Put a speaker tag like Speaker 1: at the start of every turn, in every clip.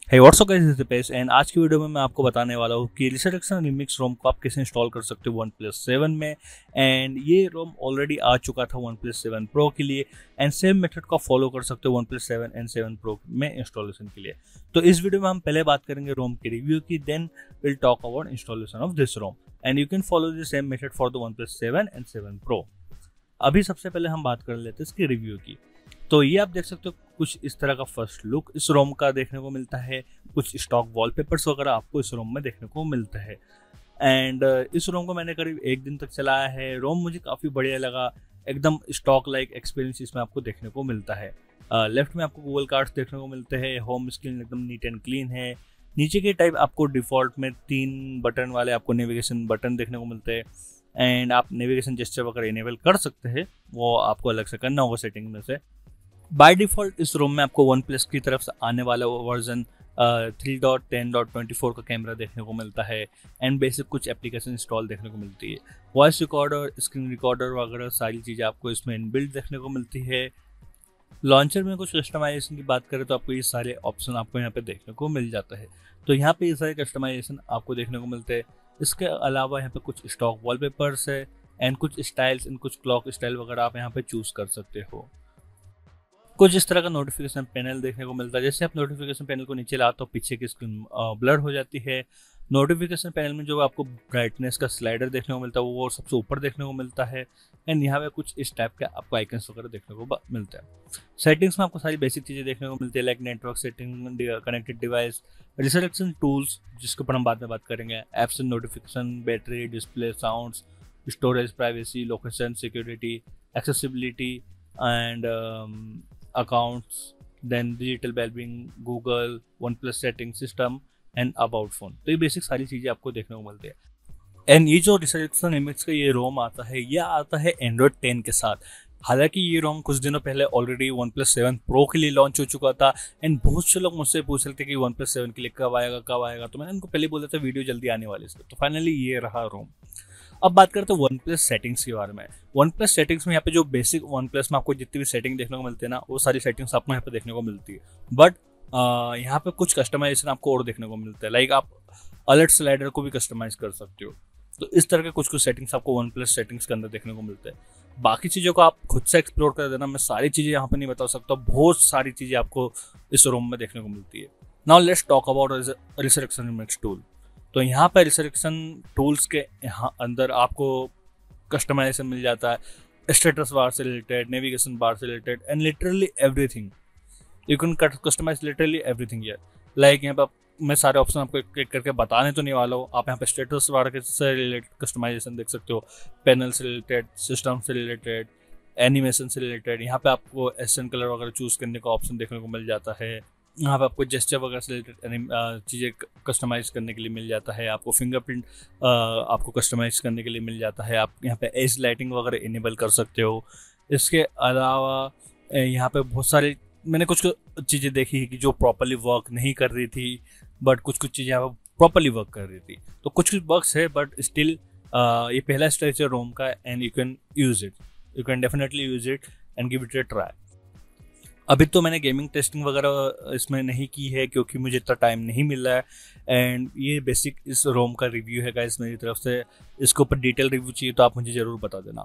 Speaker 1: Hey WhatsApp guys, this is Deepesh and आज की video में मैं आपको बताने वाला हूँ कि रिसरेक्शन रिमिक्स रोम को आप कैसे इंस्टॉल कर सकते हो OnePlus 7 में। एंड ये रोम ऑलरेडी आ चुका था OnePlus 7 Pro के लिए एंड सेम मेथड को फॉलो कर सकते हो OnePlus 7 एंड 7 Pro में इंस्टॉलेशन के लिए। तो इस वीडियो में हम पहले बात करेंगे रोम की रिव्यू की, then will talk about installation of this ROM and you can follow the same method for the OnePlus 7 and 7 Pro। अभी सबसे पहले हम बात कर लेते हैं इसकी रिव्यू की। तो ये आप देख सकते हो कुछ इस तरह का फर्स्ट लुक इस रोम का देखने को मिलता है। कुछ स्टॉक वॉलपेपर्स वगैरह आपको इस रोम में देखने को मिलता है। एंड इस रोम को मैंने करीब 1 दिन तक चलाया है। रोम मुझे काफ़ी बढ़िया लगा, एकदम स्टॉक लाइक एक्सपीरियंस इसमें आपको देखने को मिलता है। लेफ्ट में आपको गूगल कार्ड्स देखने को मिलते हैं। होम स्क्रीन एकदम नीट एंड क्लीन है। नीचे के टाइप आपको डिफ़ॉल्ट में 3 बटन वाले आपको नेविगेशन बटन देखने को मिलते हैं एंड आप नेविगेशन जेस्चर वगैरह इनेबल कर सकते हैं, वो आपको अलग से करना होगा सेटिंग में से। बाय डिफ़ॉल्ट इस रोम में आपको OnePlus की तरफ से आने वाला वर्जन 3.10.24 का कैमरा देखने को मिलता है एंड बेसिक कुछ एप्लीकेशन इंस्टॉल देखने को मिलती है। वॉइस रिकॉर्डर, स्क्रीन रिकॉर्डर वगैरह सारी चीज़ें आपको इसमें इनबिल्ट देखने को मिलती है। लॉन्चर में कुछ कस्टमाइजेशन की बात करें तो आपको ये सारे ऑप्शन आपको यहाँ पे देखने को मिल जाता है। तो यहाँ पे ये सारे कस्टमाइजेशन आपको देखने को मिलते हैं। इसके अलावा यहाँ पे कुछ स्टॉक वॉलपेपर्स है एंड कुछ स्टाइल्स इन कुछ क्लॉक स्टाइल वगैरह आप यहाँ पे चूज कर सकते हो। कुछ इस तरह का नोटिफिकेशन पैनल देखने को मिलता है। जैसे आप नोटिफिकेशन पैनल को नीचे लाते हो पीछे की स्क्रीन ब्लर हो जाती है। नोटिफिकेशन पैनल में जो आपको ब्राइटनेस का स्लाइडर देखने को मिलता है वो सबसे ऊपर देखने को मिलता है एंड यहाँ पे कुछ इस टाइप के आपको आइकन्स वगैरह देखने को मिलता है। सेटिंग्स में आपको सारी बेसिक चीज़ें देखने को मिलती है like network setting, connected device, resurrection tools जिसके ऊपर हम बाद में बात करेंगे, apps and notification, battery, display, sounds, storage, privacy, location, security, accessibility and accounts, then digital well-being, Google, OnePlus setting system and about phone। तो ये बेसिक सारी चीज़ें आपको देखने को मिलती है। एंड ये जो रिसरेक्शन रिमिक्स का ये रोम आता है, यह आता है Android 10 के साथ। हालांकि ये रोम कुछ दिनों पहले ऑलरेडी OnePlus 7 Pro के लिए लॉन्च हो चुका था एंड बहुत से लोग मुझसे पूछ रहे थे कि OnePlus 7 के लिए कब आएगा। तो मैंने उनको पहले बोला था वीडियो जल्दी आने वाली है। तो फाइनली ये रहा रोम। अब बात करते हैं OnePlus सेटिंग्स के बारे में। OnePlus सेटिंग्स में यहाँ पे जो बेसिक OnePlus में आपको जितनी भी सेटिंग देखने को मिलती है ना, वो सारी सेटिंग्स आपको यहाँ पे देखने को मिलती है। बट यहाँ पे कुछ कस्टमाइजेशन आपको और देखने को मिलता है, लाइक आप अलर्ट स्लाइडर को भी कस्टमाइज कर सकते हो। तो इस तरह के कुछ सेटिंग्स आपको OnePlus सेटिंग्स के अंदर देखने को मिलते हैं। बाकी चीज़ों को आप खुद से एक्सप्लोर कर देना, मैं सारी चीज़ें यहाँ पे नहीं बता सकता। बहुत सारी चीज़ें आपको इस रोम में देखने को मिलती है। Now let's talk about resurrection remix tool. तो यहाँ पर रिसरेक्शन टूल्स के यहाँ अंदर आपको कस्टमाइजेशन मिल जाता है, स्टेटस बार से रिलेटेड, नेविगेशन बार से related and literally everything. You can customize literally everything here. Like यहाँ पर मैं सारे ऑप्शन आपको क्लिक करके बताने तो नहीं वाला हूँ। आप यहाँ पे स्टेटस बार से रिलेटेड कस्टमाइजेशन देख सकते हो, पैनल से रिलेटेड, सिस्टम से रिलेटेड, एनिमेशन से रिलेटेड। यहाँ पे आपको एसन कलर वगैरह चूज करने का ऑप्शन देखने को मिल जाता है। यहाँ पे आपको जेस्चर वगैरह से रिलेटेड चीज़ें कस्टमाइज करने के लिए मिल जाता है। आपको फिंगरप्रिंट आपको कस्टमाइज करने के लिए मिल जाता है। आप यहाँ पे एज लाइटिंग वगैरह इनेबल कर सकते हो। इसके अलावा यहाँ पे बहुत सारी मैंने कुछ चीज़ें देखी कि जो प्रॉपरली वर्क नहीं कर रही थी, बट कुछ चीज़ें यहाँ पर प्रॉपरली वर्क कर रही थी। तो कुछ वर्क्स है बट स्टिल ये पहला स्टेज है रोम का and you can use it, you can definitely use it and give it A try. अभी तो मैंने गेमिंग टेस्टिंग वगैरह इसमें नहीं की है क्योंकि मुझे इतना टाइम नहीं मिल रहा है एंड ये बेसिक इस रोम का रिव्यू है गाइस मेरी तरफ से। इसके ऊपर डिटेल रिव्यू चाहिए तो आप मुझे ज़रूर बता देना।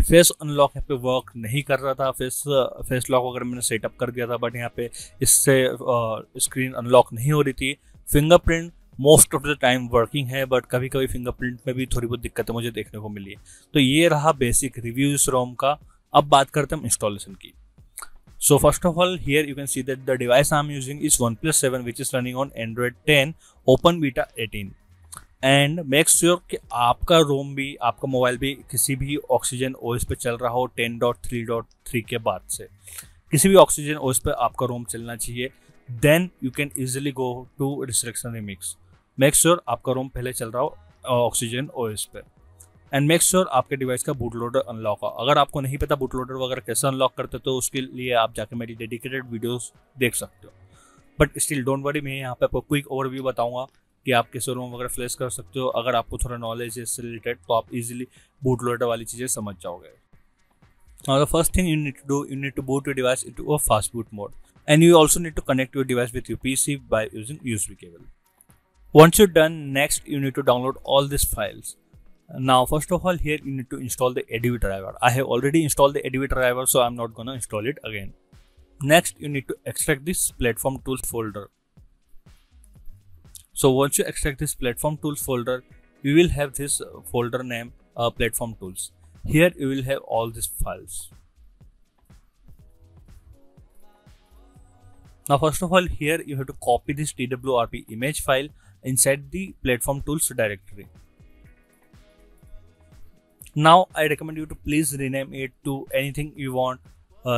Speaker 1: फेस अनलॉक यहाँ पे वर्क नहीं कर रहा था। फेस लॉक वगैरह मैंने सेटअप कर दिया था बट यहाँ पे इससे स्क्रीन अनलॉक नहीं हो रही थी। Fingerprint most of the time working है बट कभी कभी फिंगरप्रिंट में भी थोड़ी बहुत दिक्कतें मुझे देखने को मिली है। तो ये रहा बेसिक रिव्यू इस रोम का। अब बात करते हैं इंस्टॉलेशन की। So first of all, here you can see that the device I'm using is OnePlus 7 which is running on Android 10 Open Beta 18 and make sure कि आपका रोम भी, आपका मोबाइल भी किसी भी ऑक्सीजन OS पे चल रहा हो 10.3.3 के बाद से। किसी भी ऑक्सीजन OS पे आपका रोम चलना चाहिए, then you can easily go to Resurrection Remix। make sure आपका रोम पहले चल रहा हो ऑक्सीजन OS पे एंड मेक श्योर आपके डिवाइस का बूट लोडर अनलॉक हो। अगर आपको नहीं पता बूट लोडर वगैरह कैसे अनलॉक करते तो उसके लिए आप जाकर मेरी डेडिकेटेड वीडियोस देख सकते हो। बट स्टिल डोंट वरी, मैं यहाँ पे आपको क्विक ओवरव्यू बताऊंगा कि आप कैसे रोम वगैरह फ्लैश कर सकते हो। अगर आपको थोड़ा नॉलेज है इससे रिलेटेड तो आप इजीली बूट लोडर वाली चीज़ें समझ जाओगे। Now the first thing you need to do, you need to boot your device into a fast boot mode। And you also need to connect your device with your PC by using USB cable. Once you're done, next you need to download all these files. Now, first of all, here you need to install the ADB driver. I have already installed the ADB driver, so I'm not gonna install it again. Next, you need to extract this platform tools folder. So once you extract this platform tools folder, you will have this folder name platform tools. Here you will have all these files. Now, first of all, here you have to copy this TWRP image file inside the platform tools directory. Now, I recommend you to please rename it to anything you want.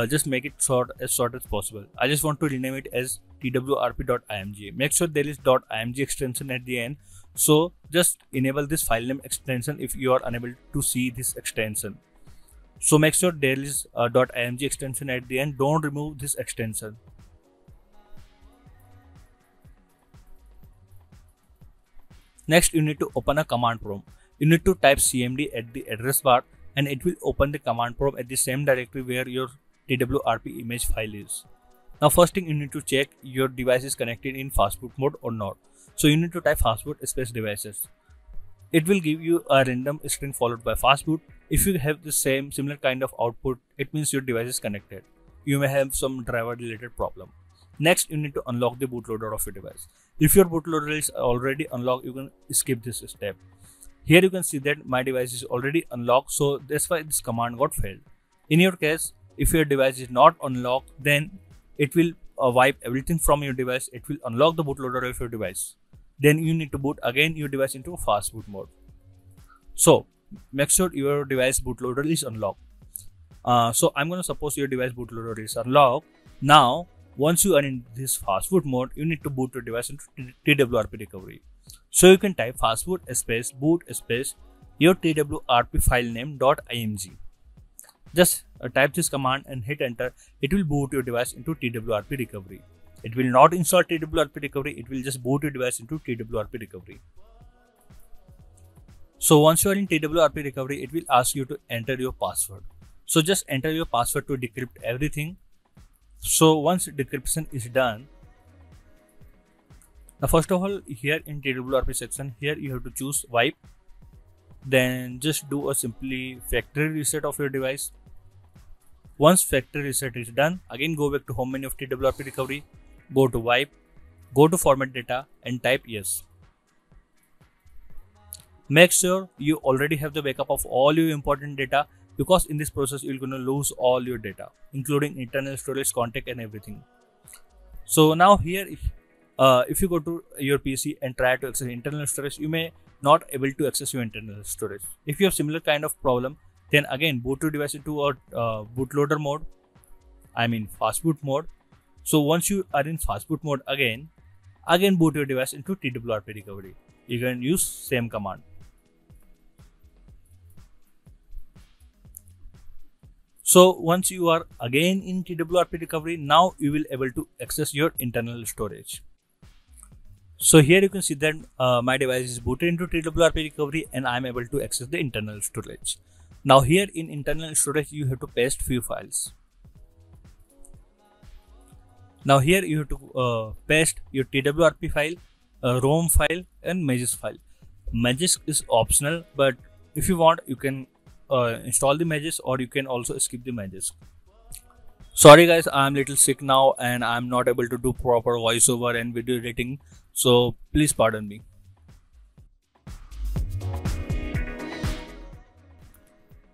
Speaker 1: Just make it short as possible. I just want to rename it as twrp.img. Make sure there is .img extension at the end. So just enable this file name extension if you are unable to see this extension. So make sure there is a .img extension at the end. Don't remove this extension. Next, you need to open a command prompt. You need to type cmd at the address bar and it will open the command prompt at the same directory where your twrp image file is. Now, first thing you need to check your device is connected in fastboot mode or not. So you need to type fastboot space devices. It will give you a random string followed by fastboot. If you have the similar kind of output, it means your device is connected. You may have some driver related problem. Next, you need to unlock the bootloader of your device. If your bootloader is already unlocked, you can skip this step. Here you can see that my device is already unlocked, so that's why this command got failed. In your case, if your device is not unlocked, then it will wipe everything from your device. It will unlock the bootloader of your device. Then you need to boot again your device into a fast boot mode. So make sure your device bootloader is unlocked. So I'm going to suppose your device bootloader is unlocked. Now, once you are in this fast boot mode, you need to boot your device into TWRP recovery. So you can type fastboot space boot space your TWRP file name .img. Just type this command and hit enter. It will boot your device into TWRP recovery. It will not install TWRP recovery. It will just boot your device into TWRP recovery. So once you are in TWRP recovery, it will ask you to enter your password. So just enter your password to decrypt everything. So once decryption is done, now first of all, here in TWRP section, here you have to choose wipe. Then just do a simply factory reset of your device. Once factory reset is done, again go back to home menu of TWRP recovery, go to wipe, go to format data and type yes. Make sure you already have the backup of all your important data, because in this process you're going to lose all your data, including internal storage, contact and everything. So now here, if you go to your PC and try to access internal storage, you may not able to access your internal storage. If you have similar kind of problem, then again boot your device into a bootloader mode, I mean fastboot mode. So once you are in fastboot mode, again boot your device into TWRP recovery. You can use same command. So once you are again in TWRP recovery, now you will able to access your internal storage. So here you can see that my device is booted into TWRP recovery and I am able to access the internal storage. Now here in internal storage, you have to paste few files. Now here you have to paste your TWRP file, ROM file and Magisk file. Magisk is optional, but if you want, you can install the Magisk or you can also skip the Magisk. Sorry guys, I'm little sick now and I'm not able to do proper voiceover and video editing, so please pardon me.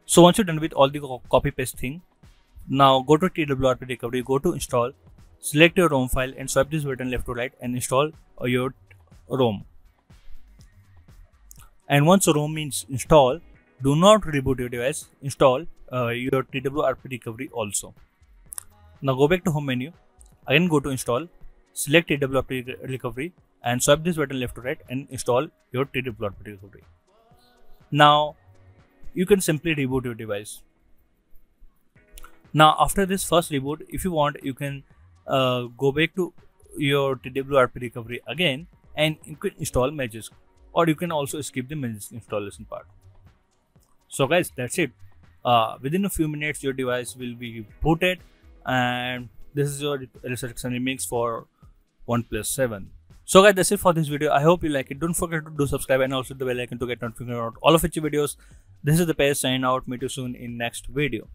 Speaker 1: So once you're done with all the copy paste thing, now go to TWRP recovery, go to install, select your ROM file and swipe this button left to right and install your ROM. And once ROM is installed, do not reboot your device, install your TWRP recovery also. Now go back to home menu, again go to install, select TWRP recovery and swipe this button left to right and install your TWRP recovery. Now you can simply reboot your device. Now after this first reboot, if you want, you can go back to your TWRP recovery again and you can install Magisk, or you can also skip the Magisk installation part. So guys, that's it. Within a few minutes your device will be booted and This is your restriction remix for OnePlus 7. So guys, that's it for this video. I hope you like it. Don't forget to do subscribe and also the bell icon to get notification about all of its videos. This is the page sign out. Meet you soon in next video.